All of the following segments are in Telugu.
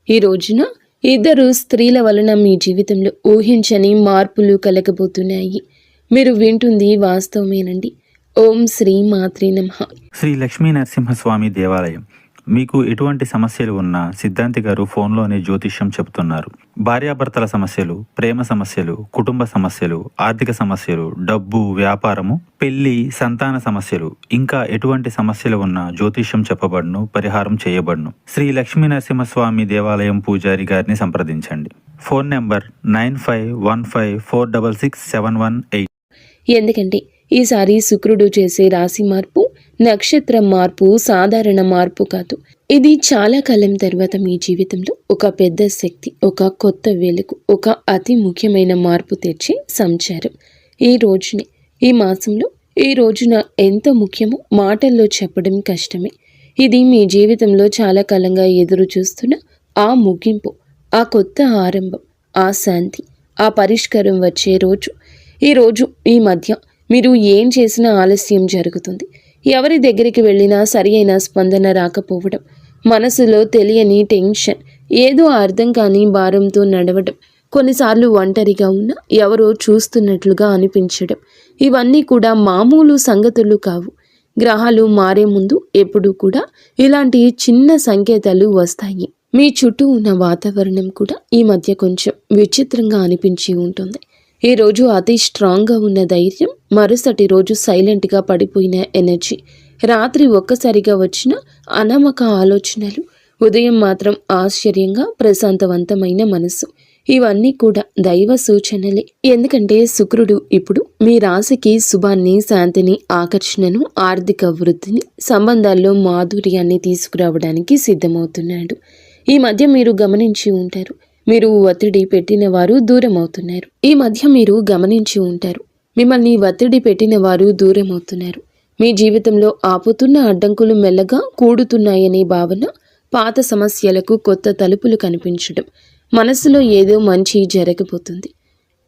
ఈ రోజున ఇద్దరు స్త్రీల వలన మీ జీవితంలో ఊహించని మార్పులు కలగబోతున్నాయి. మీరు వింటుంది వాస్తవమేనండి. ఓం శ్రీ మాత్రే నమః. శ్రీ లక్ష్మీ నరసింహస్వామి దేవాలయం. మీకు ఎటువంటి సమస్యలు ఉన్నా సిద్ధాంతి గారు ఫోన్లోనే జ్యోతిష్యం చెబుతున్నారు. భార్యాభర్తల సమస్యలు, ప్రేమ సమస్యలు, కుటుంబ సమస్యలు, ఆర్థిక సమస్యలు, డబ్బు, వ్యాపారము, పెళ్లి, సంతాన సమస్యలు, ఇంకా ఎటువంటి సమస్యలు ఉన్నా జ్యోతిష్యం చెప్పబడును, పరిహారం చేయబడును. శ్రీ లక్ష్మీ నరసింహస్వామి దేవాలయం పూజారి గారిని సంప్రదించండి. Phone number 9515466718. ఎందుకంటే ఈసారి శుక్రుడు చేసే రాశి మార్పు, నక్షత్ర మార్పు సాధారణ మార్పు కాదు. ఇది చాలా కాలం తర్వాత మీ జీవితంలో ఒక పెద్ద శక్తి, ఒక కొత్త వెలుగు, ఒక అతి ముఖ్యమైన మార్పు తెచ్చే సంచారం. ఈ రోజుని, ఈ మాసంలో, ఈ రోజున ఎంత ముఖ్యమో మాటల్లో చెప్పడం కష్టమే. ఇది మీ జీవితంలో చాలా కాలంగా ఎదురు చూస్తున్న ఆ ముగింపు, ఆ కొత్త ఆరంభం, ఆ శాంతి, ఆ పరిష్కారం వచ్చే రోజు. ఈ రోజు, ఈ మధ్య మీరు ఏం చేసినా ఆలస్యం జరుగుతుంది. ఎవరి దగ్గరికి వెళ్ళినా సరి అయిన స్పందన రాకపోవడం, మనసులో తెలియని టెన్షన్, ఏదో అర్థం కాని భారంతో నడవడం, కొన్నిసార్లు ఒంటరిగా ఉన్న ఎవరో చూస్తున్నట్లుగా అనిపించడం, ఇవన్నీ కూడా మామూలు సంగతులు కావు. గ్రహాలు మారే ముందు ఎప్పుడూ కూడా ఇలాంటి చిన్న సంకేతాలు వస్తాయి. మీ చుట్టూ ఉన్న వాతావరణం కూడా ఈ మధ్య కొంచెం విచిత్రంగా అనిపించి ఉంటుంది. ఈ రోజు అతి స్ట్రాంగ్గా ఉన్న ధైర్యం, మరుసటి రోజు సైలెంట్గా పడిపోయిన ఎనర్జీ, రాత్రి ఒక్కసారిగా వచ్చిన అనామక ఆలోచనలు, ఉదయం మాత్రం ఆశ్చర్యంగా ప్రశాంతవంతమైన మనసు, ఇవన్నీ కూడా దైవ సూచనలే. ఎందుకంటే శుక్రుడు ఇప్పుడు మీ రాశికి శుభాన్ని, శాంతిని, ఆకర్షణను, ఆర్థిక వృద్ధిని, సంబంధాల్లో మాధుర్యాన్ని తీసుకురావడానికి సిద్ధమవుతున్నాడు. ఈ మధ్య మీరు గమనించి ఉంటారు, మీరు ఒత్తిడి పెట్టిన వారు దూరం అవుతున్నారు. మిమ్మల్ని ఒత్తిడి పెట్టిన వారు దూరం అవుతున్నారు. మీ జీవితంలో ఆపుతున్న అడ్డంకులు మెల్లగా కూడుతున్నాయనే భావన, పాత సమస్యలకు కొత్త తలుపులు కనిపించడం, మనసులో ఏదో మంచి జరగబోతుంది,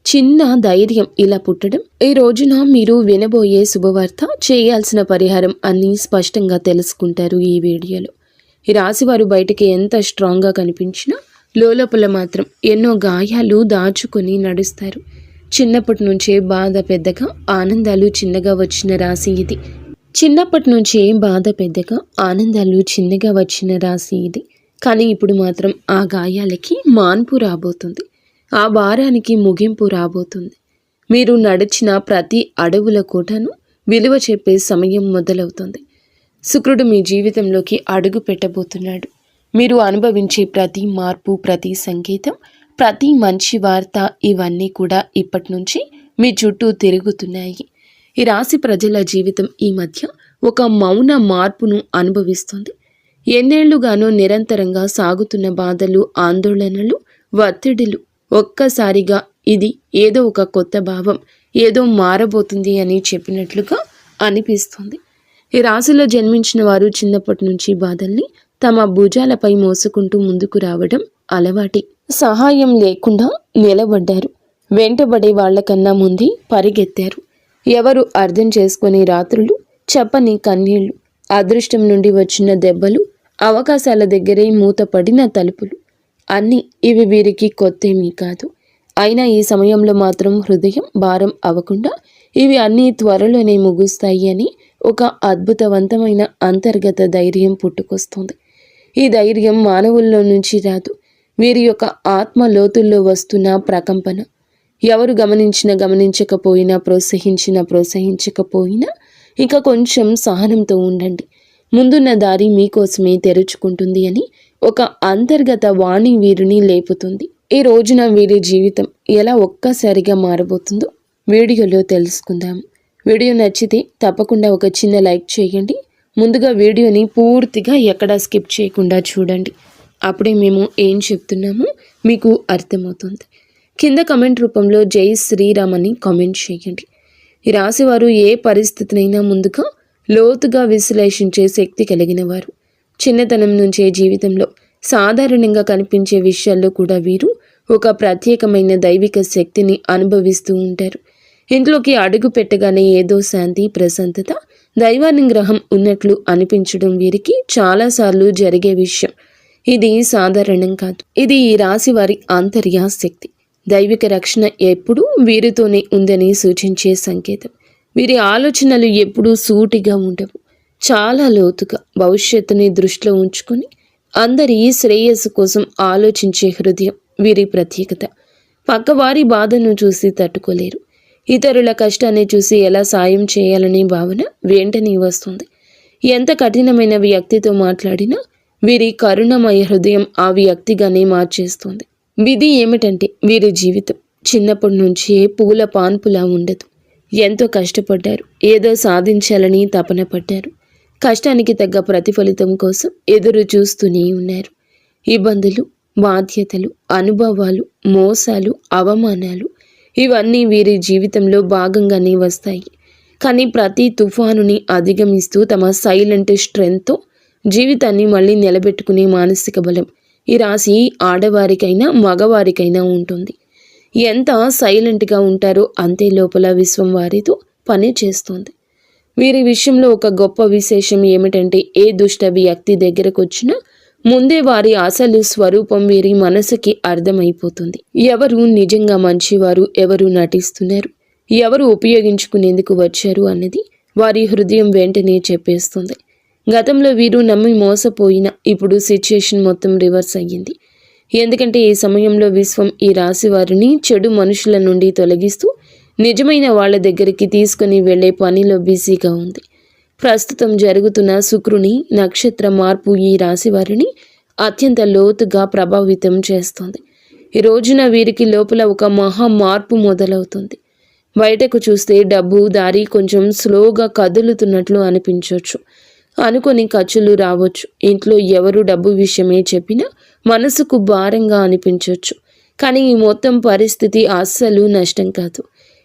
చిన్న ధైర్యం ఇలా పుట్టడం. ఈ రోజున మీరు వినబోయే శుభవార్త, చేయాల్సిన పరిహారం అన్నీ స్పష్టంగా తెలుసుకుంటారు ఈ వీడియోలో. ఈ రాశివారు బయటికి ఎంత స్ట్రాంగ్గా కనిపించినా లోపల మాత్రం ఎన్నో గాయాలు దాచుకొని నడుస్తారు. చిన్నప్పటి నుంచే బాధ పెద్దగా, ఆనందాలు చిన్నగా వచ్చిన రాశి ఇది. కానీ ఇప్పుడు మాత్రం ఆ గాయాలకి మాన్పు రాబోతుంది, ఆ భారానికి ముగింపు రాబోతుంది. మీరు నడిచిన ప్రతి అడవుల కోటను విలువ చెప్పే సమయం మొదలవుతుంది. శుక్రుడు మీ జీవితంలోకి అడుగు పెట్టబోతున్నాడు. మీరు అనుభవించే ప్రతి మార్పు, ప్రతి సంకేతం, ప్రతి మంచి వార్త, ఇవన్నీ కూడా ఇప్పటి నుంచి మీ చుట్టూ తిరుగుతున్నాయి. ఈ రాశి ప్రజల జీవితం ఈ మధ్య ఒక మౌన మార్పును అనుభవిస్తుంది. ఎన్నేళ్లుగానో నిరంతరంగా సాగుతున్న బాధలు, ఆందోళనలు, ఒత్తిడిలు ఒక్కసారిగా ఇది ఏదో ఒక కొత్త భావం, ఏదో మారబోతుంది అని చెప్పినట్లుగా అనిపిస్తుంది. ఈ రాశిలో జన్మించిన వారు చిన్నప్పటి నుంచి బాధల్ని తమ భుజాలపై మోసుకుంటూ ముందుకు రావడం అలవాటి. సహాయం లేకుండా నిలబడ్డారు. వెంటబడే వాళ్లకన్నా ముందే పరిగెత్తారు. ఎవరు అర్థం చేసుకునే రాత్రులు, చెప్పని కన్నీళ్లు, అదృష్టం నుండి వచ్చిన దెబ్బలు, అవకాశాల దగ్గరే మూతపడిన తలుపులు, అన్నీ ఇవి వీరికి కొత్తేమీ కాదు. అయినా ఈ సమయంలో మాత్రం హృదయం భారం అవ్వకుండా ఇవి అన్నీ త్వరలోనే ముగుస్తాయి అని ఒక అద్భుతవంతమైన అంతర్గత ధైర్యం పుట్టుకొస్తుంది. ఈ ధైర్యం మానవుల్లో నుంచి రాదు, వీరి యొక్క ఆత్మ లోతుల్లో వస్తున్న ప్రకంపన. ఎవరు గమనించకపోయినా, ప్రోత్సహించకపోయినా ఇంకా కొంచెం సహనంతో ఉండండి. ముందున్న దారి మీకోసమే తెరుచుకుంటుంది అని ఒక అంతర్గత వాణి వీరిని లేపుతుంది. ఈ రోజున వీరి జీవితం ఎలా ఒక్కసారిగా మారబోతుందో వీడియోలో తెలుసుకుందాం. వీడియో నచ్చితే తప్పకుండా ఒక చిన్న లైక్ చేయండి. ముందుగా వీడియోని పూర్తిగా ఎక్కడా స్కిప్ చేయకుండా చూడండి. అప్పుడే మేము ఏం చెప్తున్నామో మీకు అర్థమవుతుంది. కింద కమెంట్ రూపంలో జై శ్రీరామ్ అని కామెంట్ చేయండి. ఈ రాశివారు ఏ పరిస్థితినైనా ముందుగా లోతుగా విశ్లేషించే శక్తి కలిగిన వారు. చిన్నతనం నుంచే జీవితంలో సాధారణంగా కనిపించే విషయాల్లో కూడా వీరు ఒక ప్రత్యేకమైన దైవిక శక్తిని అనుభవిస్తూ ఉంటారు. ఇంట్లోకి అడుగు పెట్టగానే ఏదో శాంతి, ప్రశాంతత, దైవానుగ్రహం ఉన్నట్లు అనిపించడం వీరికి చాలాసార్లు జరిగే విషయం. ఇది సాధారణం కాదు. ఇది ఈ రాశి వారి ఆంతర్య శక్తి. దైవిక రక్షణ ఎప్పుడూ వీరితోనే ఉందని సూచించే సంకేతం. వీరి ఆలోచనలు ఎప్పుడూ సూటిగా ఉండవు. చాలా లోతుగా భవిష్యత్తుని దృష్టిలో ఉంచుకొని అందరి శ్రేయస్సు కోసం ఆలోచించే హృదయం వీరి ప్రత్యేకత. పక్కవారి బాధను చూసి తట్టుకోలేరు. ఇతరుల కష్టాన్ని చూసి ఎలా సాయం చేయాలనే భావన వెంటనే వస్తుంది. ఎంత కఠినమైన వ్యక్తితో మాట్లాడినా వీరి కరుణమయ హృదయం ఆ వ్యక్తిగానే మార్చేస్తుంది. విధి ఏమిటంటే వీరి జీవితం చిన్నప్పటి నుంచే పూల పాన్పులా ఉండదు. ఎంతో కష్టపడ్డారు, ఏదో సాధించాలని తపన పడ్డారు. కష్టానికి తగ్గ ప్రతిఫలితం కోసం ఎదురు చూస్తూనే ఉన్నారు. ఇబ్బందులు, బాధ్యతలు, అనుభవాలు, మోసాలు, అవమానాలు ఇవన్నీ వీరి జీవితంలో భాగంగానే వస్తాయి. కానీ ప్రతి తుఫానుని అధిగమిస్తూ తమ సైలెంట్ స్ట్రెంగ్త్తో జీవితాన్ని మళ్ళీ నిలబెట్టుకునే మానసిక బలం ఈ రాశి ఆడవారికైనా మగవారికైనా ఉంటుంది. ఎంత సైలెంట్గా ఉంటారో అంతే లోపల విశ్వం వారితో పని చేస్తుంది. వీరి విషయంలో ఒక గొప్ప విశేషం ఏమిటంటే ఏ దుష్ట వ్యక్తి దగ్గరకు వచ్చినా ముందే వారి అసలు స్వరూపం వీరి మనసుకి అర్థమైపోతుంది. ఎవరు నిజంగా మంచివారు, ఎవరు నటిస్తున్నారు, ఎవరు ఉపయోగించుకునేందుకు వచ్చారు అన్నది వారి హృదయం వెంటనే చెప్పేస్తుంది. గతంలో వీరు నమ్మి మోసపోయిన ఇప్పుడు సిచ్యుయేషన్ మొత్తం రివర్స్ అయ్యింది. ఎందుకంటే ఈ సమయంలో విశ్వం ఈ రాశి వారిని చెడు మనుషుల నుండి తొలగిస్తూ నిజమైన వాళ్ళ దగ్గరికి తీసుకుని వెళ్లే పనిలో బిజీగా ఉంది. ప్రస్తుతం జరుగుతున్న శుక్రుని నక్షత్ర మార్పు ఈ రాశి వారిని అత్యంత లోతుగా ప్రభావితం చేస్తుంది. ఈ రోజున వీరికి లోపల ఒక మహా మార్పు మొదలవుతుంది. బయటకు చూస్తే డబ్బు దారి కొంచెం స్లోగా కదులుతున్నట్లు అనిపించవచ్చు. అనుకొని ఖర్చులు రావచ్చు. ఇంట్లో ఎవరు డబ్బు విషయమే చెప్పినా మనసుకు భారంగా అనిపించవచ్చు. కానీ ఈ మొత్తం పరిస్థితి అస్సలు నష్టం కాదు.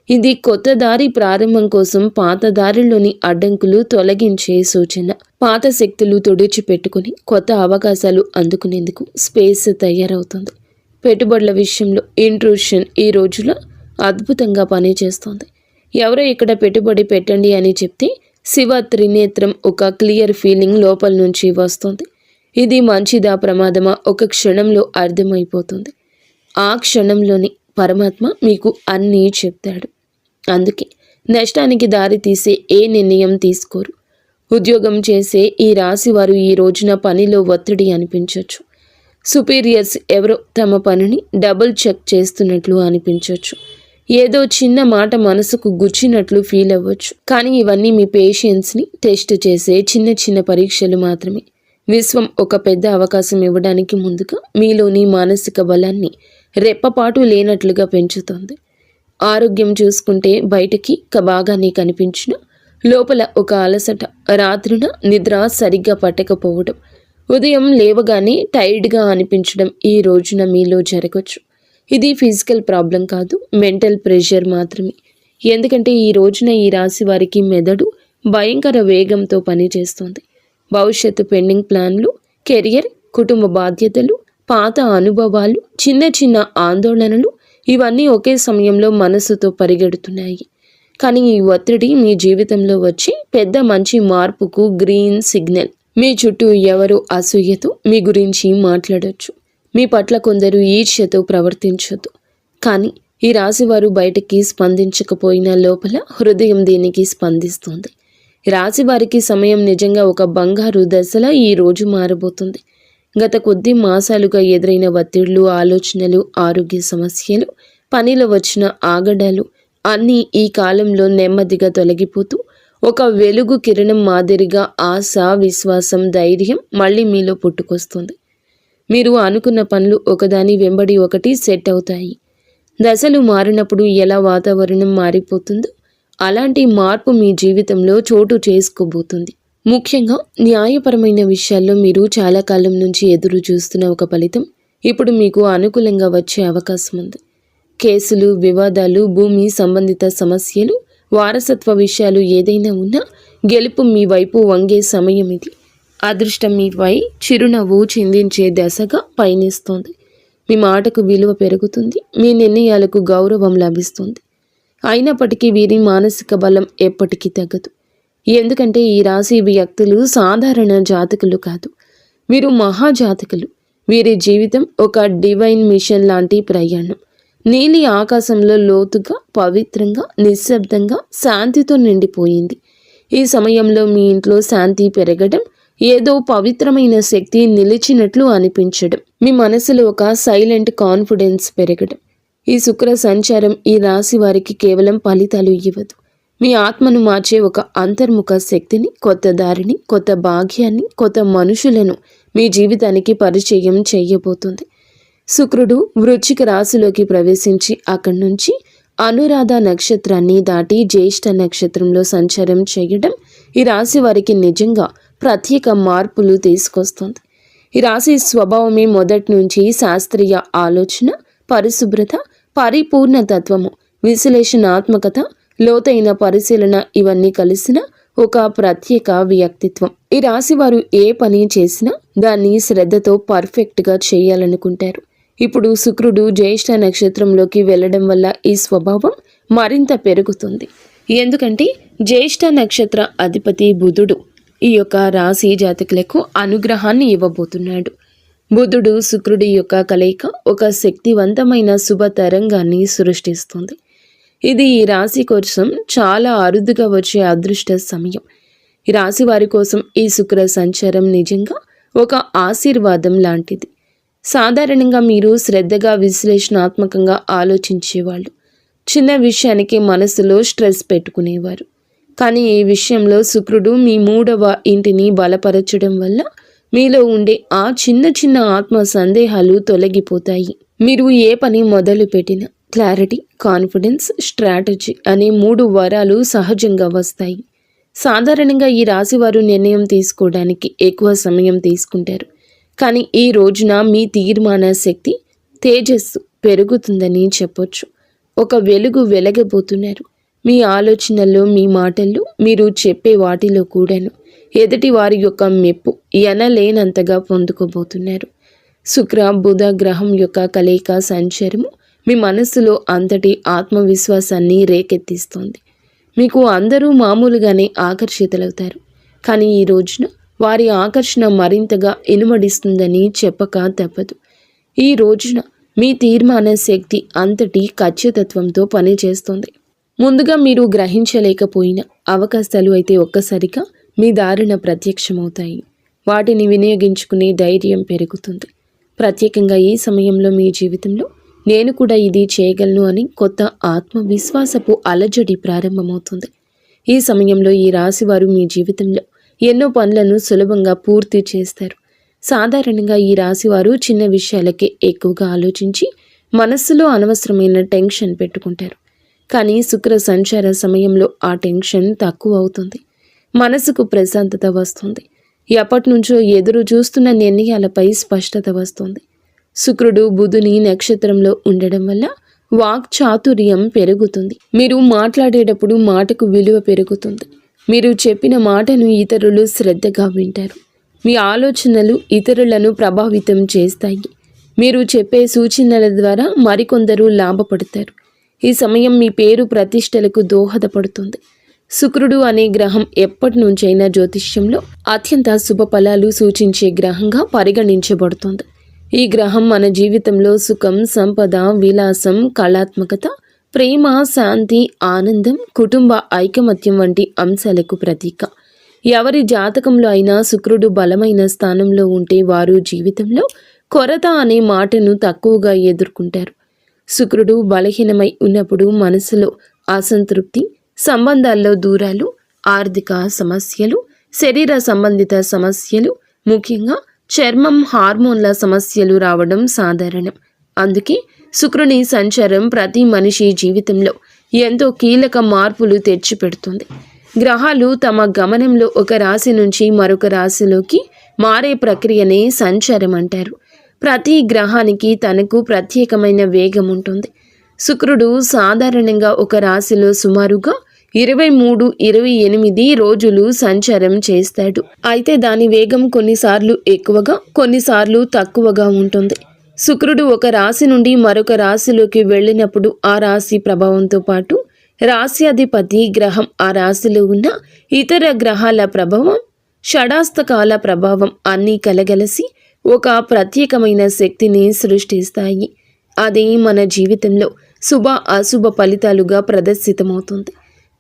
ఇది కొత్త దారి ప్రారంభం కోసం పాత దారిలోని అడ్డంకులు తొలగించే సూచన. పాత శక్తులు తుడిచిపెట్టుకుని కొత్త అవకాశాలు అందుకునేందుకు స్పేస్ తయారవుతుంది. పెట్టుబడుల విషయంలో ఇంట్రూషన్ ఈ రోజులో అద్భుతంగా పనిచేస్తుంది. ఎవరో ఇక్కడ పెట్టుబడి పెట్టండి అని చెప్తే శివ త్రినేత్రం ఒక క్లియర్ ఫీలింగ్ లోపల నుంచి వస్తుంది. ఇది మంచిదా ప్రమాదమా ఒక క్షణంలో అర్థమైపోతుంది. ఆ క్షణంలోని పరమాత్మ మీకు అన్నీ చెప్తాడు. అందుకే నష్టానికి దారి తీసే ఏ నిర్ణయం తీసుకోరు. ఉద్యోగం చేసే ఈ రాశి వారు ఈ రోజున పనిలో ఒత్తిడి అనిపించవచ్చు. సుపీరియర్స్ ఎవరో తమ పనిని డబుల్ చెక్ చేస్తున్నట్లు అనిపించవచ్చు. ఏదో చిన్న మాట మనసుకు గుచ్చినట్లు ఫీల్ అవ్వచ్చు. కానీ ఇవన్నీ మీ పేషెన్స్ని టెస్ట్ చేసే చిన్న చిన్న పరీక్షలు మాత్రమే. విశ్వం ఒక పెద్ద అవకాశం ఇవ్వడానికి ముందుగా మీలోని మానసిక బలాన్ని రెప్పపాటు లేనట్లుగా పెంచుతుంది. ఆరోగ్యం చూసుకుంటే బయటికి బాగానే కనిపించిన లోపల ఒక అలసట, రాత్రిన నిద్ర సరిగ్గా పట్టకపోవడం, ఉదయం లేవగానే టైర్డ్గా అనిపించడం ఈ రోజున మీలో జరగచ్చు. ఇది ఫిజికల్ ప్రాబ్లం కాదు, మెంటల్ ప్రెషర్ మాత్రమే. ఎందుకంటే ఈ రోజున ఈ రాశి వారికి మెదడు భయంకర వేగంతో పనిచేస్తుంది. భవిష్యత్తు పెండింగ్ ప్లాన్లు, కెరియర్, కుటుంబ బాధ్యతలు, పాత అనుభవాలు, చిన్న చిన్న ఆందోళనలు ఇవన్నీ ఒకే సమయంలో మనసుతో పరిగెడుతున్నాయి. కానీ ఈ ఒత్తిడి మీ జీవితంలో వచ్చి పెద్ద మంచి మార్పుకు గ్రీన్ సిగ్నల్. మీ చుట్టూ ఎవరో అసూయతో మీ గురించి మాట్లాడొచ్చు. మీ పట్ల కొందరు ఈర్ష్యతో ప్రవర్తించొద్దు. కానీ ఈ రాశివారు బయటికి స్పందించకపోయినా లోపల హృదయం దీనికి స్పందిస్తుంది. రాశివారికి సమయం నిజంగా ఒక బంగారు దశలా ఈ రోజు మారబోతుంది. గత కొద్ది మాసాలుగా ఎదురైన ఒత్తిళ్లు, ఆలోచనలు, ఆరోగ్య సమస్యలు, పనిలో వచ్చిన ఆగడాలు అన్నీ ఈ కాలంలో నెమ్మదిగా తొలగిపోతూ ఒక వెలుగు కిరణం మాదిరిగా ఆశ, విశ్వాసం, ధైర్యం మళ్ళీ మీలో పుట్టుకొస్తుంది. మీరు అనుకున్న పనులు ఒకదాని వెంబడి ఒకటి సెట్ అవుతాయి. దశలు మారినప్పుడు ఎలా వాతావరణం మారిపోతుందో అలాంటి మార్పు మీ జీవితంలో చోటు చేసుకోబోతుంది. ముఖ్యంగా న్యాయపరమైన విషయాల్లో మీరు చాలా కాలం నుంచి ఎదురు చూస్తున్న ఒక ఫలితం ఇప్పుడు మీకు అనుకూలంగా వచ్చే అవకాశం ఉంది. కేసులు, వివాదాలు, భూమి సంబంధిత సమస్యలు, వారసత్వ విషయాలు ఏదైనా ఉన్నా గెలుపు మీ వైపు వంగే సమయం ఇది. అదృష్టం మీపై చిరునవ్వు చిందించే దశగా పయనిస్తోంది. మీ మాటకు విలువ పెరుగుతుంది. మీ నిర్ణయాలకు గౌరవం లభిస్తుంది. అయినప్పటికీ వీరి మానసిక బలం ఎప్పటికీ తగ్గదు. ఎందుకంటే ఈ రాశి వ్యక్తులు సాధారణ జాతకులు కాదు. వీరు మహాజాతకులు. వీరి జీవితం ఒక డివైన్ మిషన్ లాంటి ప్రయాణం. నీలి ఆకాశంలో లోతుగా, పవిత్రంగా, నిశ్శబ్దంగా, శాంతితో నిండిపోయింది. ఈ సమయంలో మీ ఇంట్లో శాంతి పెరగడం, ఏదో పవిత్రమైన శక్తి నిలిచినట్లు అనిపించడం, మీ మనసులో ఒక సైలెంట్ కాన్ఫిడెన్స్ పెరగడం. ఈ శుక్ర సంచారం ఈ రాశి వారికి కేవలం ఫలితాలు ఇవ్వదు. మీ ఆత్మను మార్చే ఒక అంతర్ముఖ శక్తిని, కొత్త దారిని, కొత్త భాగ్యాన్ని, కొత్త మనుషులను మీ జీవితానికి పరిచయం చేయబోతుంది. శుక్రుడు వృశ్చిక రాశిలోకి ప్రవేశించి అక్కడి నుంచి అనురాధ నక్షత్రాన్ని దాటి జ్యేష్ఠ నక్షత్రంలో సంచారం చేయడం ఈ రాశి వారికి నిజంగా ప్రత్యేక మార్పులు తీసుకొస్తుంది. ఈ రాశి స్వభావమే మొదటి నుంచి శాస్త్రీయ ఆలోచన, పరిశుభ్రత, పరిపూర్ణ తత్వము, విశ్లేషణాత్మకత, లోతైన పరిశీలన ఇవన్నీ కలిసిన ఒక ప్రత్యేక వ్యక్తిత్వం. ఈ రాశి వారు ఏ పని చేసినా దాన్ని శ్రద్ధతో పర్ఫెక్ట్గా చేయాలనుకుంటారు. ఇప్పుడు శుక్రుడు జ్యేష్ఠ నక్షత్రంలోకి వెళ్ళడం వల్ల ఈ స్వభావం మరింత పెరుగుతుంది. ఎందుకంటే జ్యేష్ఠ నక్షత్ర అధిపతి బుధుడు ఈ యొక్క రాశి జాతకులకు అనుగ్రహాన్ని ఇవ్వబోతున్నాడు. బుధుడు శుక్రుడి యొక్క కలయిక ఒక శక్తివంతమైన శుభ తరంగాన్ని సృష్టిస్తుంది. ఇది ఈ రాశి కోసం చాలా అరుదుగా వచ్చే అదృష్ట సమయం. ఈ రాశి వారి కోసం ఈ శుక్ర సంచారం నిజంగా ఒక ఆశీర్వాదం లాంటిది. సాధారణంగా మీరు శ్రద్ధగా, విశ్లేషణాత్మకంగా ఆలోచించేవాళ్ళు. చిన్న విషయానికి మనసులో స్ట్రెస్ పెట్టుకునేవారు. కానీ ఈ విషయంలో శుక్రుడు మీ 3వ ఇంటిని బలపరచడం వల్ల మీలో ఉండే ఆ చిన్న చిన్న ఆత్మ సందేహాలు తొలగిపోతాయి. మీరు ఏ పని మొదలు పెట్టినా క్లారిటీ, కాన్ఫిడెన్స్, స్ట్రాటజీ అనే 3 వరాలు సహజంగా వస్తాయి. సాధారణంగా ఈ రాశివారు నిర్ణయం తీసుకోవడానికి ఎక్కువ సమయం తీసుకుంటారు. కానీ ఈ రోజున మీ తీర్మాన శక్తి, తేజస్సు పెరుగుతుందని చెప్పొచ్చు. ఒక వెలుగు వెలగబోతున్నారు. మీ ఆలోచనల్లో, మీ మాటల్లో, మీరు చెప్పే వాటిలో కూడాను ఎదుటి వారి యొక్క మెప్పు ఎనలేనంతగా పొందుకోబోతున్నారు. శుక్ర బుధ గ్రహం యొక్క కలయిక సంచారము మీ మనస్సులో అంతటి ఆత్మవిశ్వాసాన్ని రేకెత్తిస్తోంది. మీకు అందరూ మామూలుగానే ఆకర్షితులవుతారు. కానీ ఈ రోజున వారి ఆకర్షణ మరింతగా ఇనుమడిస్తుందని చెప్పక తప్పదు. ఈ రోజున మీ తీర్మాన శక్తి అంతటి ఖచ్చితత్వంతో పనిచేస్తుంది. ముందుగా మీరు గ్రహించలేకపోయిన అవకాశాలు అయితే ఒక్కసారిగా మీ దారిన ప్రత్యక్షమవుతాయి. వాటిని వినియోగించుకునే ధైర్యం పెరుగుతుంది. ప్రత్యేకంగా ఈ సమయంలో మీ జీవితంలో నేను కూడా ఇది చేయగలను అని కొత్త ఆత్మవిశ్వాసపు అలజడి ప్రారంభమవుతుంది. ఈ సమయంలో ఈ రాశివారు మీ జీవితంలో ఎన్నో పనులను సులభంగా పూర్తి చేస్తారు. సాధారణంగా ఈ రాశివారు చిన్న విషయాలకే ఎక్కువగా ఆలోచించి మనస్సులో అనవసరమైన టెన్షన్ పెట్టుకుంటారు. కానీ శుక్ర సంచార సమయంలో ఆ టెన్షన్ తక్కువ అవుతుంది. మనసుకు ప్రశాంతత వస్తుంది. ఎప్పటి నుంచో ఎదురు చూస్తున్న నిర్ణయాలపై స్పష్టత వస్తుంది. శుక్రుడు బుధుని నక్షత్రంలో ఉండడం వల్ల వాక్ చాతుర్యం పెరుగుతుంది. మీరు మాట్లాడేటప్పుడు మాటకు విలువ పెరుగుతుంది. మీరు చెప్పిన మాటను ఇతరులు శ్రద్ధగా వింటారు. మీ ఆలోచనలు ఇతరులను ప్రభావితం చేస్తాయి. మీరు చెప్పే సూచనల ద్వారా మరికొందరు లాభపడతారు. ఈ సమయం మీ పేరు ప్రతిష్టలకు దోహదపడుతుంది. శుక్రుడు అనే గ్రహం ఎప్పటి నుంచైనా జ్యోతిష్యంలో అత్యంత శుభ ఫలాలు సూచించే గ్రహంగా పరిగణించబడుతుంది. ఈ గ్రహం మన జీవితంలో సుఖం, సంపద, విలాసం, కళాత్మకత, ప్రేమ, శాంతి, ఆనందం, కుటుంబ ఐకమత్యం వంటి అంశాలకు ప్రతీక. ఎవరి జాతకంలో అయినా శుక్రుడు బలమైన స్థానంలో ఉంటే వారు జీవితంలో కొరత అనే మాటను తక్కువగా ఎదుర్కొంటారు. శుక్రుడు బలహీనమై ఉన్నప్పుడు మనసులో అసంతృప్తి, సంబంధాల్లో దూరాలు, ఆర్థిక సమస్యలు, శరీర సంబంధిత సమస్యలు, ముఖ్యంగా చర్మం, హార్మోన్ల సమస్యలు రావడం సాధారణం. అందుకే శుక్రుని సంచారం ప్రతి మనిషి జీవితంలో ఎంతో కీలక మార్పులు తెచ్చిపెడుతుంది. గ్రహాలు తమ గమనంలో ఒక రాశి నుంచి మరొక రాశిలోకి మారే ప్రక్రియనే సంచారం అంటారు. ప్రతి గ్రహానికి తనకు ప్రత్యేకమైన వేగం ఉంటుంది. శుక్రుడు సాధారణంగా ఒక రాశిలో సుమారుగా 23-28 రోజులు సంచారం చేస్తాడు. అయితే దాని వేగం కొన్నిసార్లు ఎక్కువగా, కొన్నిసార్లు తక్కువగా ఉంటుంది. శుక్రుడు ఒక రాశి నుండి మరొక రాశిలోకి వెళ్ళినప్పుడు ఆ రాశి ప్రభావంతో పాటు రాశ్యాధిపతి గ్రహం, ఆ రాశిలో ఉన్న ఇతర గ్రహాల ప్రభావం, షడాస్తకాల ప్రభావం అన్నీ కలగలిసి ఒక ప్రత్యేకమైన శక్తిని సృష్టిస్తాయి. అది మన జీవితంలో శుభ అశుభ ఫలితాలుగా ప్రదర్శితమవుతుంది.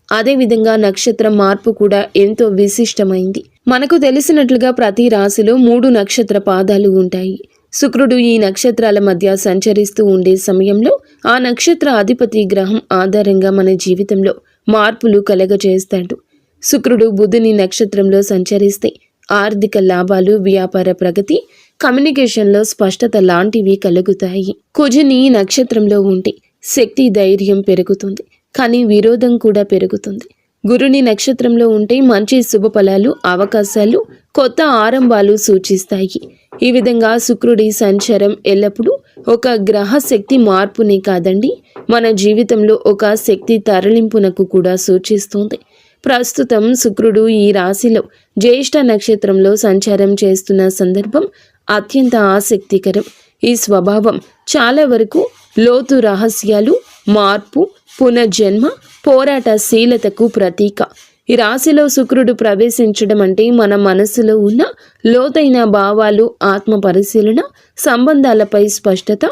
అదేవిధంగా నక్షత్రం మార్పు కూడా ఎంతో విశిష్టమైంది. మనకు తెలిసినట్లుగా ప్రతి రాశిలో 3 నక్షత్ర పాదాలు ఉంటాయి. శుక్రుడు ఈ నక్షత్రాల మధ్య సంచరిస్తూ ఉండే సమయంలో ఆ నక్షత్ర అధిపతి గ్రహం ఆధారంగా మన జీవితంలో మార్పులు కలగజేస్తాడు. శుక్రుడు బుధుని నక్షత్రంలో సంచరిస్తే ఆర్థిక లాభాలు, వ్యాపార ప్రగతి, కమ్యూనికేషన్లో స్పష్టత లాంటివి కలుగుతాయి. కుజుని నక్షత్రంలో ఉంటే శక్తి, ధైర్యం పెరుగుతుంది, కానీ విరోధం కూడా పెరుగుతుంది. గురుని నక్షత్రంలో ఉంటే మంచి శుభ ఫలాలు, అవకాశాలు, కొత్త ఆరంభాలు సూచిస్తాయి. ఈ విధంగా శుక్రుడి సంచారం ఎల్లప్పుడూ ఒక గ్రహ శక్తి మార్పునే కాదండి, మన జీవితంలో ఒక శక్తి తరలింపునకు కూడా సూచిస్తుంది. ప్రస్తుతం శుక్రుడు ఈ రాశిలో జ్యేష్ఠ నక్షత్రంలో సంచారం చేస్తున్న సందర్భం అత్యంత ఆసక్తికరం. ఈ స్వభావం చాలా వరకు లోతు రహస్యాలు, మార్పు, పునర్జన్మ, పోరాటశీలతకు ప్రతీక. ఈ రాశిలో శుక్రుడు ప్రవేశించడం అంటే మన మనసులో ఉన్న లోతైన భావాలు, ఆత్మ పరిశీలన, సంబంధాలపై స్పష్టత,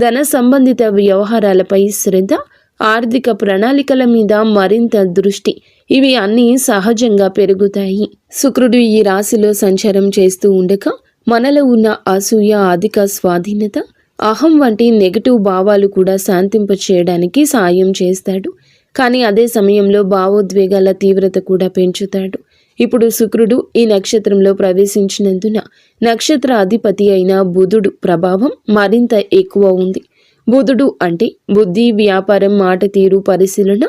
ధన సంబంధిత వ్యవహారాలపై శ్రద్ధ, ఆర్థిక ప్రణాళికల మీద మరింత దృష్టి, ఇవి అన్నీ సహజంగా పెరుగుతాయి. శుక్రుడు ఈ రాశిలో సంచారం చేస్తూ ఉండగా మనలో ఉన్న అసూయ, అధిక స్వాధీనత, అహం వంటి నెగటివ్ భావాలు కూడా శాంతింప చేయడానికి సాయం చేస్తాడు. కానీ అదే సమయంలో భావోద్వేగాల తీవ్రత కూడా పెంచుతాడు. ఇప్పుడు శుక్రుడు ఈ నక్షత్రంలో ప్రవేశించినందున నక్షత్ర అధిపతి అయిన బుధుడు ప్రభావం మరింత ఎక్కువ ఉంది. బుధుడు అంటే బుద్ధి, వ్యాపారం, మాట తీరు, పరిశీలన,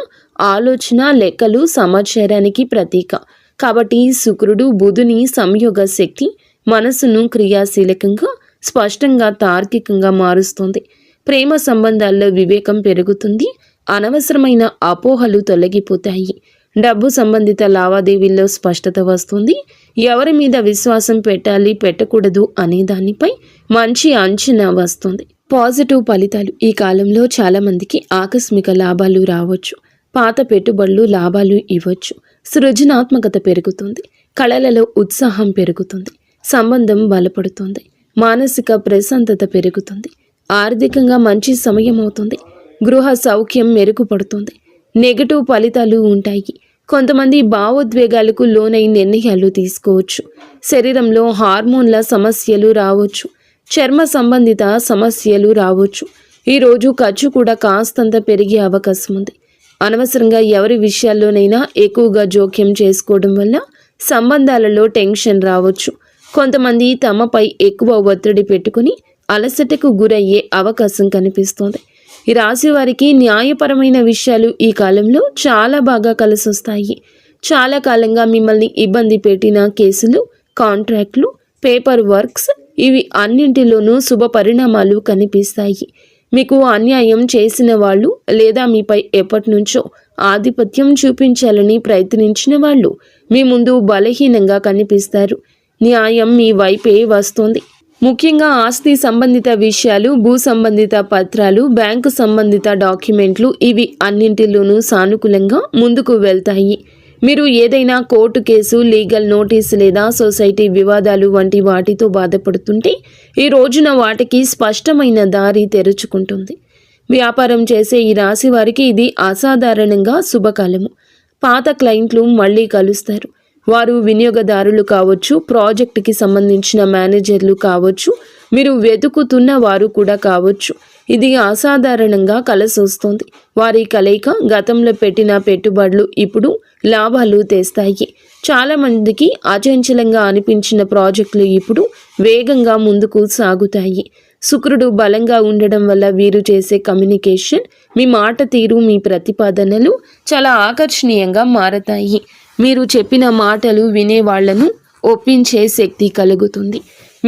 ఆలోచన, లెక్కలు, సమాచారానికి ప్రతీక. కాబట్టి శుక్రుడు బుధుని సంయోగ శక్తి మనసును క్రియాశీలకంగా, స్పష్టంగా, తార్కికంగా మారుస్తుంది. ప్రేమ సంబంధాల్లో వివేకం పెరుగుతుంది, అనవసరమైన అపోహలు తొలగిపోతాయి. డబ్బు సంబంధిత లావాదేవీల్లో స్పష్టత వస్తుంది. ఎవరి మీద విశ్వాసం పెట్టాలి, పెట్టకూడదు అనే దానిపై మంచి అంచనా వస్తుంది. పాజిటివ్ ఫలితాలు. ఈ కాలంలో చాలామందికి ఆకస్మిక లాభాలు రావచ్చు. పాత పెట్టుబడులు లాభాలు ఇవ్వచ్చు. సృజనాత్మకత పెరుగుతుంది. కళలలో ఉత్సాహం పెరుగుతుంది. సంబంధం బలపడుతుంది. మానసిక ప్రశాంతత పెరుగుతుంది. ఆర్థికంగా మంచి సమయం అవుతుంది. గృహ సౌఖ్యం మెరుగుపడుతుంది. నెగటివ్ ఫలితాలు ఉంటాయి. కొంతమంది భావోద్వేగాలకు లోనై నిర్ణయాలు తీసుకోవచ్చు. శరీరంలో హార్మోన్ల సమస్యలు రావచ్చు. చర్మ సంబంధిత సమస్యలు రావచ్చు. ఈరోజు ఖర్చు కూడా కాస్తంత పెరిగే అవకాశం ఉంది. అనవసరంగా ఎవరి విషయాల్లోనైనా ఎక్కువగా జోక్యం చేసుకోవడం వల్ల సంబంధాలలో టెన్షన్ రావచ్చు. కొంతమంది తమపై ఎక్కువ ఒత్తిడి పెట్టుకుని అలసటకు గురయ్యే అవకాశం కనిపిస్తోంది. ఈ రాశి వారికి న్యాయపరమైన విషయాలు ఈ కాలంలో చాలా బాగా కలిసొస్తాయి. చాలా కాలంగా మిమ్మల్ని ఇబ్బంది పెట్టిన కేసులు, కాంట్రాక్ట్లు, పేపర్ వర్క్స్, ఇవి అన్నింటిలోనూ శుభ పరిణామాలు కనిపిస్తాయి. మీకు అన్యాయం చేసిన వాళ్ళు లేదా మీపై ఎప్పటి నుంచో ఆధిపత్యం చూపించాలని ప్రయత్నించిన వాళ్ళు మీ ముందు బలహీనంగా కనిపిస్తారు. న్యాయం మీ వైపే వస్తుంది. ముఖ్యంగా ఆస్తి సంబంధిత విషయాలు, భూ సంబంధిత పత్రాలు, బ్యాంకు సంబంధిత డాక్యుమెంట్లు, ఇవి అన్నింటిలోనూ సానుకూలంగా ముందుకు వెళ్తాయి. మీరు ఏదైనా కోర్టు కేసు, లీగల్ నోటీస్ లేదా సొసైటీ వివాదాలు వంటి వాటితో బాధపడుతుంటే ఈ రోజున వాటికి స్పష్టమైన దారి తెరుచుకుంటుంది. వ్యాపారం చేసే ఈ రాశి వారికి ఇది అసాధారణంగా శుభకాలము. పాత క్లయింట్లు మళ్ళీ కలుస్తారు. వారు వినియోగదారులు కావచ్చు, ప్రాజెక్టుకి సంబంధించిన మేనేజర్లు కావచ్చు, మీరు వెతుకుతున్న వారు కూడా కావచ్చు. ఇది అసాధారణంగా కలిసొస్తుంది. వారి కలయిక గతంలో పెట్టిన పెట్టుబడులు ఇప్పుడు లాభాలు తెస్తాయి. చాలామందికి అచంచలంగా అనిపించిన ప్రాజెక్టులు ఇప్పుడు వేగంగా ముందుకు సాగుతాయి. శుక్రుడు బలంగా ఉండడం వల్ల వీరు చేసే కమ్యూనికేషన్, మీ మాట తీరు, మీ ప్రతిపాదనలు చాలా ఆకర్షణీయంగా మారతాయి. మీరు చెప్పిన మాటలు వినేవాళ్లను ఒప్పించే శక్తి కలుగుతుంది.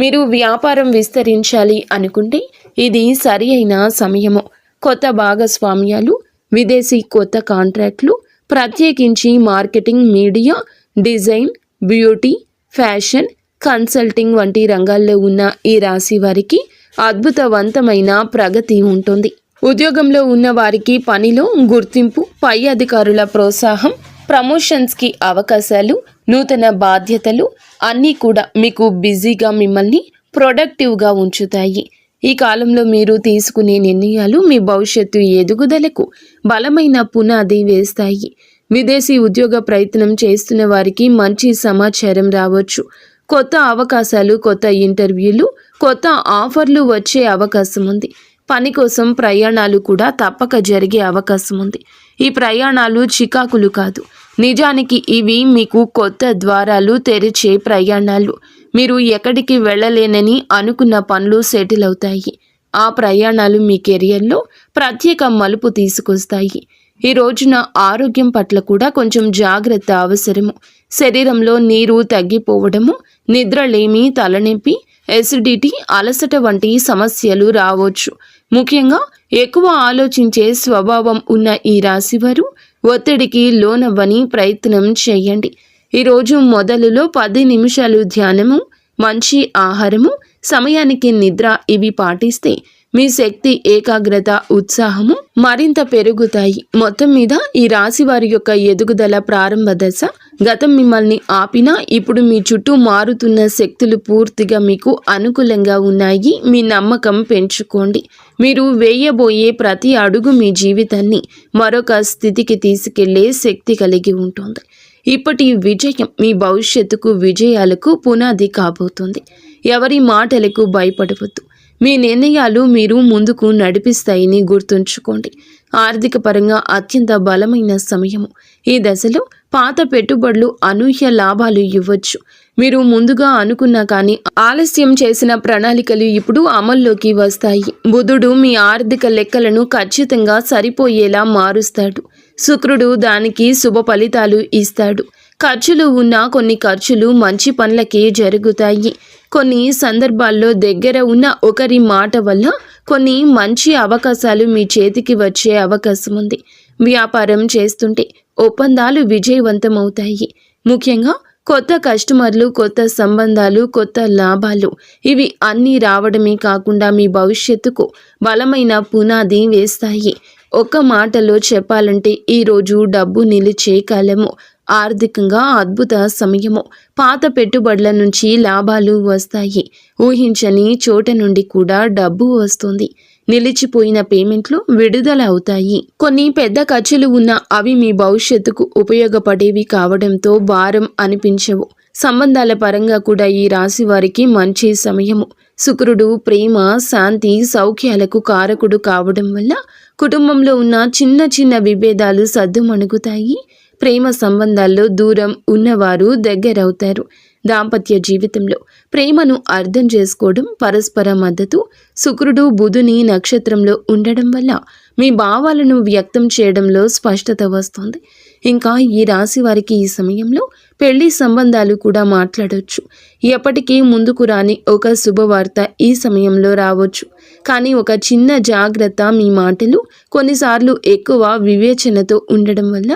మీరు వ్యాపారం విస్తరించాలి అనుకుంటే ఇది సరి అయిన సమయము. కొత్త భాగస్వామ్యాలు, విదేశీ కొత్త కాంట్రాక్ట్లు, ప్రత్యేకించి marketing, media, design, beauty, fashion, consulting వంటి రంగాల్లో ఉన్న ఈ రాశి వారికి అద్భుతవంతమైన ప్రగతి ఉంటుంది. ఉద్యోగంలో ఉన్న వారికి పనిలో గుర్తింపు, పై అధికారుల ప్రోత్సాహం, ప్రమోషన్స్కి అవకాశాలు, నూతన బాధ్యతలు అన్నీ కూడా మీకు బిజీగా మిమ్మల్ని ప్రొడక్టివ్గా ఉంచుతాయి. ఈ కాలంలో మీరు తీసుకునే నిర్ణయాలు మీ భవిష్యత్తు ఎదుగుదలకు బలమైన పునాది వేస్తాయి. విదేశీ ఉద్యోగ ప్రయత్నం చేస్తున్న వారికి మంచి సమాచారం రావచ్చు. కొత్త అవకాశాలు, కొత్త ఇంటర్వ్యూలు, కొత్త ఆఫర్లు వచ్చే అవకాశం ఉంది. పని కోసం ప్రయాణాలు కూడా తప్పక జరిగే అవకాశం ఉంది. ఈ ప్రయాణాలు చికాకులు కాదు, నిజానికి ఇవి మీకు కొత్త ద్వారాలు తెరిచే ప్రయాణాలు. మీరు ఎక్కడికి వెళ్ళలేనని అనుకున్న పనులు సెటిల్ అవుతాయి. ఆ ప్రయాణాలు మీ కెరియర్లో ప్రత్యేక మలుపు తీసుకొస్తాయి. ఈ రోజున ఆరోగ్యం పట్ల కూడా కొంచెం జాగ్రత్త అవసరము. శరీరంలో నీరు తగ్గిపోవడము, నిద్రలేమి, తలనొప్పి, ఎసిడిటీ, అలసట వంటి సమస్యలు రావచ్చు. ముఖ్యంగా ఎక్కువ ఆలోచించే స్వభావం ఉన్న ఈ రాశివారు ఒత్తిడికి లోనవ్వని ప్రయత్నం చేయండి. ఈరోజు మొదలులో 10 నిమిషాలు ధ్యానము, మంచి ఆహారము, సమయానికి నిద్ర ఇవి పాటిస్తే మీ శక్తి, ఏకాగ్రత, ఉత్సాహము మరింత పెరుగుతాయి. మొత్తం మీద ఈ రాశి వారి యొక్క ఎదుగుదల ప్రారంభ దశ. గతం మిమ్మల్ని ఆపినా ఇప్పుడు మీ చుట్టూ మారుతున్న శక్తులు పూర్తిగా మీకు అనుకూలంగా ఉన్నాయి. మీ నమ్మకం పెంచుకోండి. మీరు వేయబోయే ప్రతి అడుగు మీ జీవితాన్ని మరొక స్థితికి తీసుకెళ్లే శక్తి కలిగి ఉంటుంది. ఇప్పటి విజయం మీ భవిష్యత్తుకు, విజయాలకు పునాది కాబోతుంది. ఎవరి మాటలకు భయపడవద్దు. మీ నిర్ణయాలు మీరు ముందుకు నడిపిస్తాయని గుర్తుంచుకోండి. ఆర్థిక పరంగా అత్యంత బలమైన సమయము. ఈ దశలో పాత పెట్టుబడులు అనూహ్య లాభాలు ఇవ్వచ్చు. మీరు ముందుగా అనుకున్నా కానీ ఆలస్యం చేసిన ప్రణాళికలు ఇప్పుడు అమల్లోకి వస్తాయి. బుధుడు మీ ఆర్థిక లెక్కలను ఖచ్చితంగా సరిపోయేలా మారుస్తాడు. శుక్రుడు దానికి శుభ ఫలితాలు ఇస్తాడు. ఖర్చులు ఉన్న కొన్ని ఖర్చులు మంచి పనులకే జరుగుతాయి. కొన్ని సందర్భాల్లో దగ్గర ఉన్న ఒకరి మాట వల్ల కొన్ని మంచి అవకాశాలు మీ చేతికి వచ్చే అవకాశం ఉంది. వ్యాపారం చేస్తుంటే ఒప్పందాలు విజయవంతమవుతాయి. ముఖ్యంగా కొత్త కస్టమర్లు, కొత్త సంబంధాలు, కొత్త లాభాలు ఇవి అన్నీ రావడమే కాకుండా మీ భవిష్యత్తుకు బలమైన పునాది వేస్తాయి. ఒక్క మాటలో చెప్పాలంటే ఈరోజు డబ్బు నిలిచే కాలము. ఆర్థికంగా అద్భుత సమయము. పాత పెట్టుబడుల నుంచి లాభాలు వస్తాయి. ఊహించని చోట నుండి కూడా డబ్బు వస్తుంది. నిలిచిపోయిన పేమెంట్లు విడుదల అవుతాయి. కొన్ని పెద్ద ఖర్చులు ఉన్నా అవి మీ భవిష్యత్తుకు ఉపయోగపడేవి కావడంతో భారం అనిపించవు. సంబంధాల పరంగా కూడా ఈ రాశి వారికి మంచి సమయము. శుక్రుడు ప్రేమ, శాంతి, సౌఖ్యాలకు కారకుడు కావడం వల్ల కుటుంబంలో ఉన్న చిన్న చిన్న విభేదాలు సద్దుమణుగుతాయి. ప్రేమ సంబంధాల్లో దూరం ఉన్నవారు దగ్గరవుతారు. దాంపత్య జీవితంలో ప్రేమను అర్థం చేసుకోవడం, పరస్పర మద్దతు. శుక్రుడు బుధుని నక్షత్రంలో ఉండడం వల్ల మీ భావాలను వ్యక్తం చేయడంలో స్పష్టత వస్తుంది. ఇంకా ఈ రాశి వారికి ఈ సమయంలో పెళ్లి సంబంధాలు కూడా మాట్లాడవచ్చు. ఎప్పటికీ ముందుకు రాని ఒక శుభవార్త ఈ సమయంలో రావచ్చు. కానీ ఒక చిన్న జాగ్రత్త, మీ మాటలు కొన్నిసార్లు ఎక్కువ వివేచనతో ఉండడం వల్ల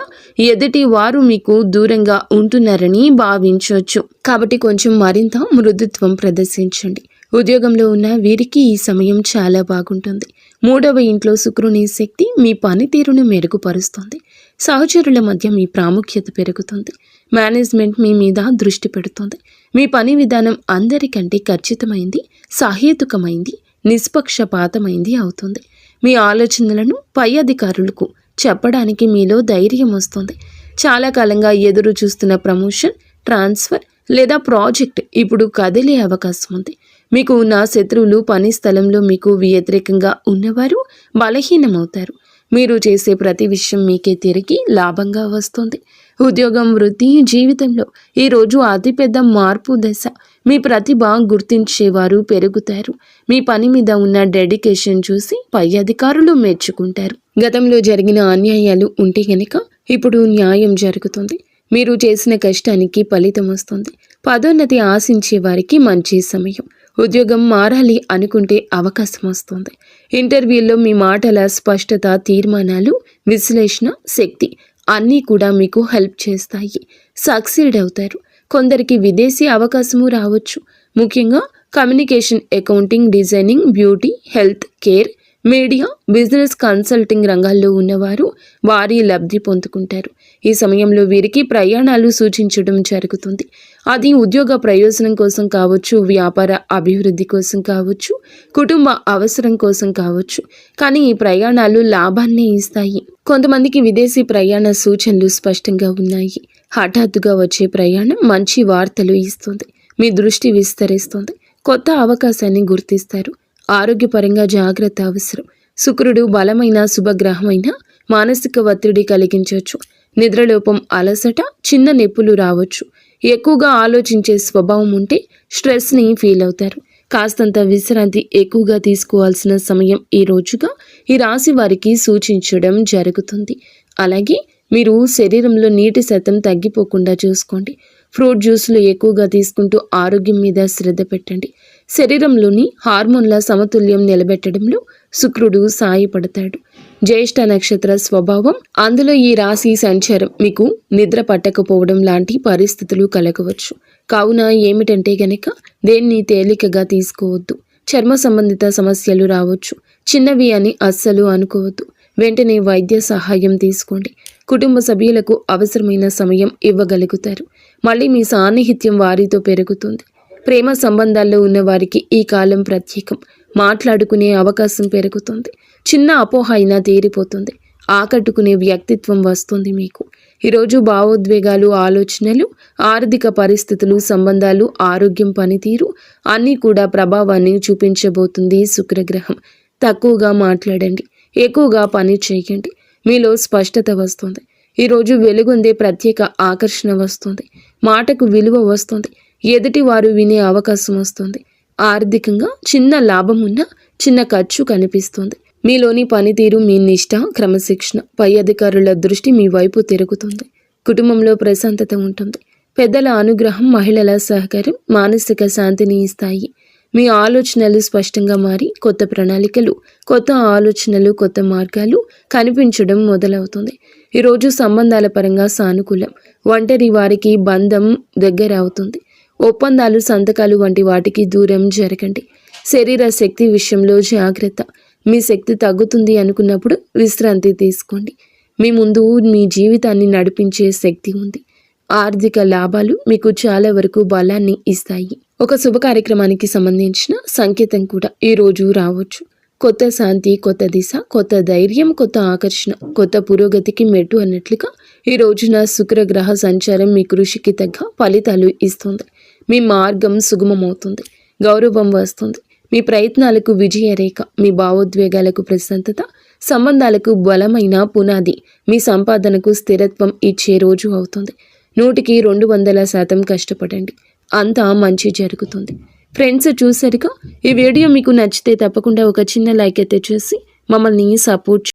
ఎదుటి వారు మీకు దూరంగా ఉంటున్నారని భావించవచ్చు. కాబట్టి కొంచెం మరింత మృదుత్వం ప్రదర్శించండి. ఉద్యోగంలో ఉన్న వీరికి ఈ సమయం చాలా బాగుంటుంది. 3వ ఇంట్లో శుక్రుని శక్తి మీ పనితీరును మెరుగుపరుస్తుంది. సహచరుల మధ్య మీ ప్రాముఖ్యత పెరుగుతుంది. మేనేజ్మెంట్ మీ మీద దృష్టి పెడుతుంది. మీ పని విధానం అందరికంటే ఖచ్చితమైంది, సహేతుకమైంది, నిష్పక్షపాతమైంది అవుతుంది. మీ ఆలోచనలను పై అధికారులకు చెప్పడానికి మీలో ధైర్యం వస్తుంది. చాలా కాలంగా ఎదురు చూస్తున్న ప్రమోషన్, ట్రాన్స్ఫర్ లేదా ప్రాజెక్ట్ ఇప్పుడు కదిలే అవకాశం ఉంది. మీకు ఉన్న శత్రువులు, పని స్థలంలో మీకు వ్యతిరేకంగా ఉన్నవారు బలహీనమవుతారు. మీరు చేసే ప్రతి విషయం మీకే తిరిగి లాభంగా వస్తుంది. ఉద్యోగం, వృత్తి, జీవితంలో ఈరోజు అతిపెద్ద మార్పు దశ. మీ ప్రతిభ గుర్తించేవారు పెరుగుతారు. మీ పని మీద ఉన్న డెడికేషన్ చూసి పై అధికారులు మెచ్చుకుంటారు. గతంలో జరిగిన అన్యాయాలు ఉంటే గనక ఇప్పుడు న్యాయం జరుగుతుంది. మీరు చేసిన కష్టానికి ఫలితం వస్తుంది. పదోన్నతి ఆశించే వారికి మంచి సమయం. ఉద్యోగం మారాలి అనుకుంటే అవకాశం వస్తుంది. ఇంటర్వ్యూల్లో మీ మాటల స్పష్టత, తీర్మానాలు, విశ్లేషణ శక్తి అన్నీ కూడా మీకు హెల్ప్ చేస్తాయి. సక్సీడ్ అవుతారు. కొందరికి విదేశీ అవకాశము రావచ్చు. ముఖ్యంగా communication, accounting, designing, beauty, health care, media, business consulting రంగాల్లో ఉన్నవారు వారి లబ్ధి పొందుకుంటారు. ఈ సమయంలో వీరికి ప్రయాణాలు సూచించడం జరుగుతుంది. అది ఉద్యోగ ప్రయోజనం కోసం కావచ్చు, వ్యాపార అభివృద్ధి కోసం కావచ్చు, కుటుంబ అవసరం కోసం కావచ్చు. కానీ ఈ ప్రయాణాలు లాభాన్ని ఇస్తాయి. కొంతమందికి విదేశీ ప్రయాణ సూచనలు స్పష్టంగా ఉన్నాయి. హఠాత్తుగా వచ్చే ప్రయాణం మంచి వార్తలు ఇస్తుంది. మీ దృష్టి విస్తరిస్తుంది. కొత్త అవకాశాన్ని గుర్తిస్తారు. ఆరోగ్యపరంగా జాగ్రత్త అవసరం. శుక్రుడు బలమైన శుభగ్రహమైన మానసిక ఒత్తిడి కలిగించవచ్చు. నిద్రలోపం, అలసట, చిన్న నొప్పులు రావచ్చు. ఎక్కువగా ఆలోచించే స్వభావం ఉంటే స్ట్రెస్ని ఫీల్ అవుతారు. కాస్తంత విశ్రాంతి ఎక్కువగా తీసుకోవాల్సిన సమయం ఈ రోజుగా ఈ రాశి వారికి సూచించడం జరుగుతుంది. అలాగే మీరు శరీరంలో నీటి శాతం తగ్గిపోకుండా చూసుకోండి. ఫ్రూట్ జ్యూస్లు ఎక్కువగా తీసుకుంటూ ఆరోగ్యం మీద శ్రద్ధ పెట్టండి. శరీరంలోని హార్మోన్ల సమతుల్యం నిలబెట్టడంలో శుక్రుడు సాయపడతాడు. జ్యేష్ఠ నక్షత్ర స్వభావం, అందులో ఈ రాశి సంచారం మీకు నిద్ర పట్టకపోవడం లాంటి పరిస్థితులు కలగవచ్చు. కావున ఏమిటంటే గనక దేన్ని తేలికగా తీసుకోవద్దు. చర్మ సంబంధిత సమస్యలు రావచ్చు. చిన్నవి అని అస్సలు అనుకోవద్దు. వెంటనే వైద్య సహాయం తీసుకోండి. కుటుంబ సభ్యులకు అవసరమైన సమయం ఇవ్వగలుగుతారు. మళ్ళీ మీ సాన్నిహిత్యం వారితో పెరుగుతుంది. ప్రేమ సంబంధాల్లో ఉన్న వారికి ఈ కాలం ప్రత్యేకం. మాట్లాడుకునే అవకాశం పెరుగుతుంది. చిన్న అపోహ అయినా తీరిపోతుంది. ఆకట్టుకునే వ్యక్తిత్వం వస్తుంది మీకు. ఈరోజు భావోద్వేగాలు, ఆలోచనలు, ఆర్థిక పరిస్థితులు, సంబంధాలు, ఆరోగ్యం, పనితీరు అన్నీ కూడా ప్రభావాన్ని చూపించబోతుంది శుక్రగ్రహం. తక్కువగా మాట్లాడండి. ఎక్కువగా పని చేయండి. మీలో స్పష్టత వస్తుంది. ఈరోజు వెలుగొందే ప్రత్యేక ఆకర్షణ వస్తుంది. మాటకు విలువ వస్తుంది. ఎదుటి వారు వినే అవకాశం వస్తుంది. ఆర్థికంగా చిన్న లాభం ఉన్న చిన్న ఖర్చు కనిపిస్తుంది. మీలోని పనితీరు, మీ నిష్ఠ, క్రమశిక్షణ, పై అధికారుల దృష్టి మీ వైపు తిరుగుతుంది. కుటుంబంలో ప్రశాంతత ఉంటుంది. పెద్దల అనుగ్రహం, మహిళల సహకారం మానసిక శాంతిని ఇస్తాయి. మీ ఆలోచనలు స్పష్టంగా మారి కొత్త ప్రణాళికలు, కొత్త ఆలోచనలు, కొత్త మార్గాలు కనిపించడం మొదలవుతుంది. ఈరోజు సంబంధాల పరంగా సానుకూలం. ఒంటరి వారికి బంధం దగ్గర అవుతుంది. ఒప్పందాలు, సంతకాలు వంటి వాటికి దూరం జరగండి. శరీర శక్తి విషయంలో జాగ్రత్త. మీ శక్తి తగ్గుతుంది అనుకున్నప్పుడు విశ్రాంతి తీసుకోండి. మీ ముందు మీ జీవితాన్ని నడిపించే శక్తి ఉంది. ఆర్థిక లాభాలు మీకు చాలా వరకు బలాన్ని ఇస్తాయి. ఒక శుభ కార్యక్రమానికి సంబంధించిన సంకేతం కూడా ఈరోజు రావచ్చు. కొత్త శాంతి, కొత్త దిశ, కొత్త ధైర్యం, కొత్త ఆకర్షణ, కొత్త పురోగతికి మెట్టు అన్నట్లుగా ఈ రోజున శుక్రగ్రహ సంచారం మీ కృషికి తగ్గ ఫలితాలు ఇస్తుంది. మీ మార్గం సుగమమవుతుంది. గౌరవం వస్తుంది. మీ ప్రయత్నాలకు విజయరేఖ, మీ భావోద్వేగాలకు ప్రశాంతత, సంబంధాలకు బలమైన పునాది, మీ సంపాదనకు స్థిరత్వం ఇచ్చే రోజు అవుతుంది. 100కి 200% కష్టపడండి. అంతా మంచి జరుగుతుంది. ఫ్రెండ్స్, చూసారుగా, ఈ వీడియో మీకు నచ్చితే తప్పకుండా ఒక చిన్న లైక్ అయితే చేసి మమ్మల్ని సపోర్ట్